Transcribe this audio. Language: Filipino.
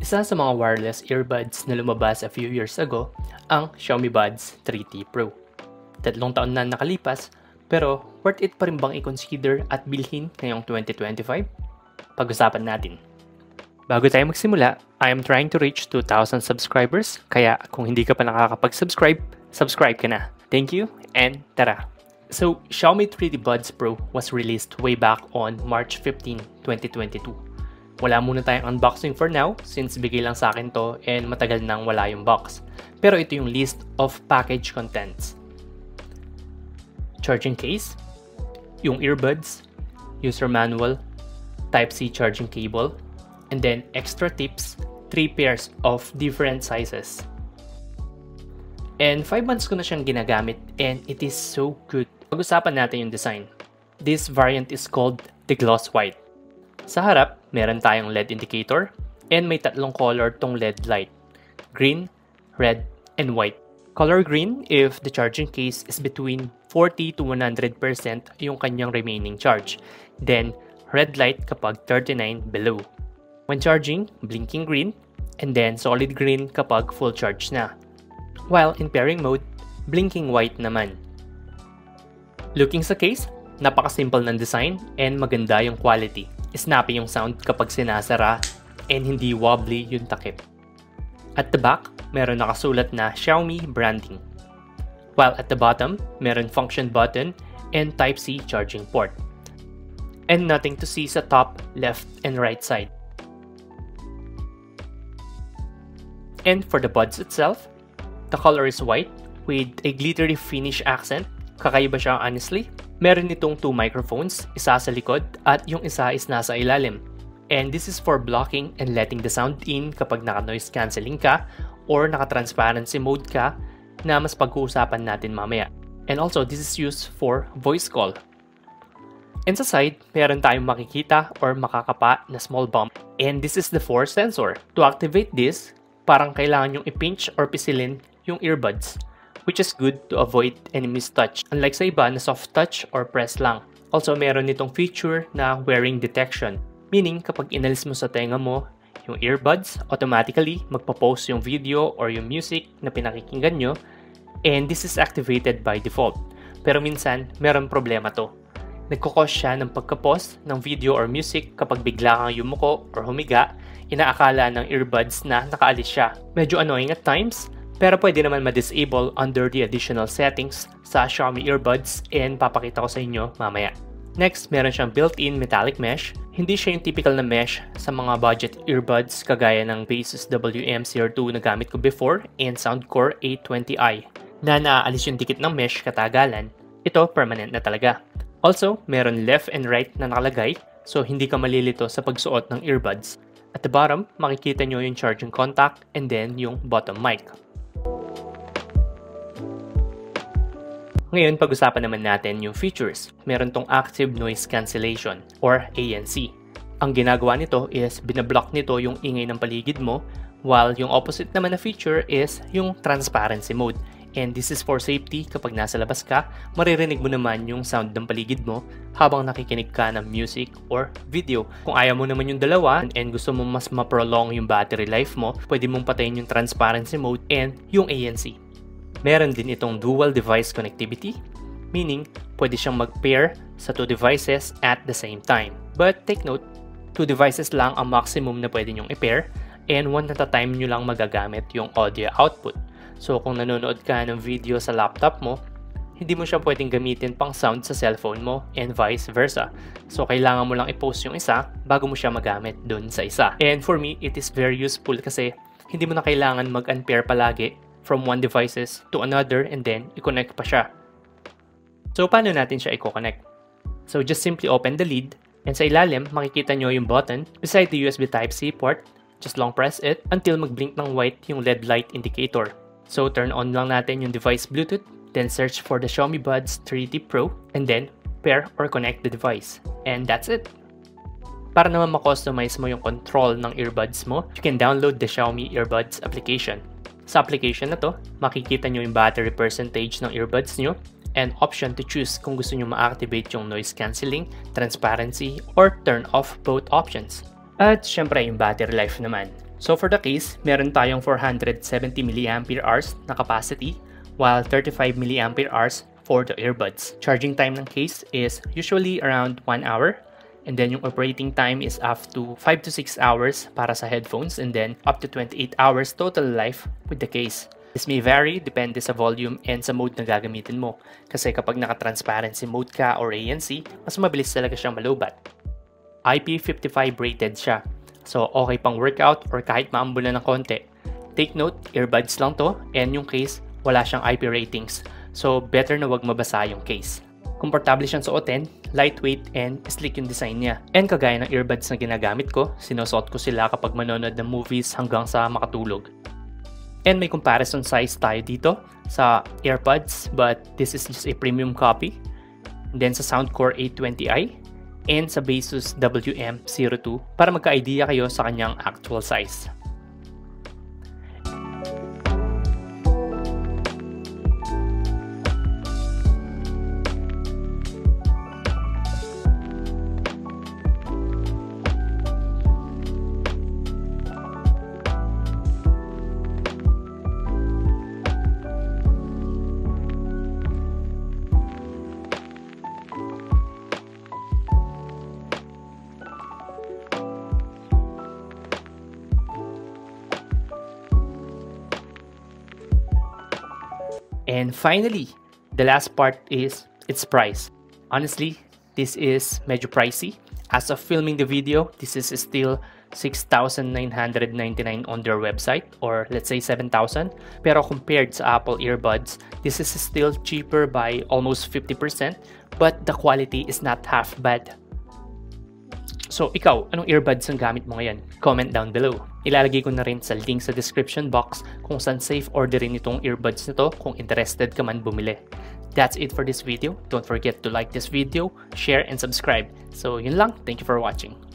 Isa sa mga wireless earbuds na lumabas a few years ago, ang Xiaomi Buds 3T Pro. 3 taon na nakalipas, pero worth it pa rin bang i-consider at bilhin ngayong 2025? Pag-usapan natin. Bago tayo magsimula, I am trying to reach 2,000 subscribers, kaya kung hindi ka pa nakakapag-subscribe, subscribe ka na. Thank you, and tara! So, Xiaomi 3T Buds Pro was released way back on March 15, 2022. Wala muna tayong unboxing for now since bigay lang sa akin to and matagal nang wala yung box. Pero ito yung list of package contents. Charging case, yung earbuds, user manual, Type-C charging cable, and then extra tips, 3 pairs of different sizes. And 5 months ko na siyang ginagamit and it is so good. Pag-usapan natin yung design. This variant is called the Gloss White. Sa harap, meron tayong LED indicator and may 3 color tong LED light. Green, red, and white. Color green if the charging case is between 40 to 100% yung kanyang remaining charge. Then, red light kapag 39 below. When charging, blinking green, and then solid green kapag full charge na. While in pairing mode, blinking white naman. Looking sa case, napaka-simple ng design and maganda yung quality. Snappy yung sound kapag sinasara and hindi wobbly yung takip. At the back, meron nakasulat na Xiaomi branding. While at the bottom, meron function button and Type-C charging port. And nothing to see sa top, left, and right side. And for the buds itself, the color is white with a glittery finish accent. Kakaiba siya honestly. Meron itong 2 microphones, isa sa likod at yung isa is nasa ilalim. And this is for blocking and letting the sound in kapag naka-noise cancelling ka or naka-transparency mode ka na mas pag-uusapan natin mamaya. And also, this is used for voice call. And sa side, meron tayong makikita or makakapa na small bump. And this is the force sensor. To activate this, parang kailangan yung i-pinch or pisilin yung earbuds, which is good to avoid any mistouch. Unlike sa iba na soft touch or press lang. Also, meron nitong feature na wearing detection. Meaning, kapag inalis mo sa tenga mo yung earbuds, automatically magpo-post yung video or yung music na pinakikinggan nyo. And this is activated by default. Pero minsan, meron problema to. Nagkukos siya ng pagka-pause ng video or music kapag bigla kang yumuko or humiga, inaakala ng earbuds na nakaalis siya. Medyo annoying at times, pero pwede naman ma-disable under the additional settings sa Xiaomi earbuds and papakita ko sa inyo mamaya. Next, meron siyang built-in metallic mesh. Hindi siya yung typical na mesh sa mga budget earbuds kagaya ng Baseus WM-CR2 na gamit ko before and Soundcore A20i na naaalis yung dikit ng mesh katagalan. Ito, permanent na talaga. Also, meron left and right na nakalagay so hindi ka malilito sa pagsuot ng earbuds. At the bottom, makikita nyo yung charging contact and then yung bottom mic. Ngayon, pag-usapan naman natin yung features. Meron tong Active Noise Cancellation or ANC. Ang ginagawa nito is binablock nito yung ingay ng paligid mo, while yung opposite naman na feature is yung Transparency Mode. And this is for safety. Kapag nasa labas ka, maririnig mo naman yung sound ng paligid mo habang nakikinig ka ng music or video. Kung ayaw mo naman yung dalawa and gusto mo mas ma-prolong yung battery life mo, pwede mong patayin yung Transparency Mode and yung ANC. Meron din itong dual device connectivity, meaning pwede siyang mag-pair sa 2 devices at the same time. But take note, 2 devices lang ang maximum na pwede nyong i-pair and one at a time nyo lang magagamit yung audio output. So kung nanonood ka ng video sa laptop mo, hindi mo siya pwedeng gamitin pang sound sa cellphone mo and vice versa. So kailangan mo lang i-post yung isa bago mo siya magamit dun sa isa. And for me, it is very useful kasi hindi mo na kailangan mag-unpair palagi from one devices to another and then i-connect pa siya. So paano natin siya i-connect? So just simply open the lid and sa ilalim makikita nyo yung button beside the USB Type-C port. Just long press it until mag-blink ng white yung LED light indicator. So turn on lang natin yung device Bluetooth, then search for the Xiaomi Buds 3T Pro and then pair or connect the device. And that's it! Para naman ma-customize mo yung control ng earbuds mo, you can download the Xiaomi Earbuds application. Sa application na to, makikita nyo yung battery percentage ng earbuds nyo and option to choose kung gusto nyo ma-activate yung noise cancelling, transparency, or turn off both options. At syempre yung battery life naman. So for the case, meron tayong 470 mAh na capacity while 35 mAh for the earbuds. Charging time ng case is usually around 1 hour, and then yung operating time is up to 5 to 6 hours para sa headphones, and then up to 28 hours total life with the case. This may vary depende sa volume and sa mode na gagamitin mo. Kasi kapag naka-transparency mode ka or ANC, mas mabilis talaga siyang malobat. IP55 rated siya. So okay pang workout or kahit maambulan ng konti. Take note, earbuds lang to, and yung case wala siyang IP ratings. So better na wag mabasa yung case. Komportable siyang suotin, lightweight, and sleek yung design niya. And kagaya ng earbuds na ginagamit ko, sinusuot ko sila kapag manonood ng movies hanggang sa makatulog. And may comparison size tayo dito sa AirPods, but this is just a premium copy. And then sa Soundcore A20i and sa Baseus WM02 para magka-idea kayo sa kanyang actual size. And finally, the last part is its price. Honestly, this is medyo pricey. As of filming the video, this is still 6,999 on their website, or let's say 7,000. Pero compared sa Apple earbuds, this is still cheaper by almost 50%, but the quality is not half bad. So ikaw, anong earbuds ang gamit mo ngayon? Comment down below. Ilalagay ko na rin sa link sa description box kung saan safe orderin itong earbuds nito kung interested ka man bumili. That's it for this video. Don't forget to like this video, share, and subscribe. So yun lang. Thank you for watching.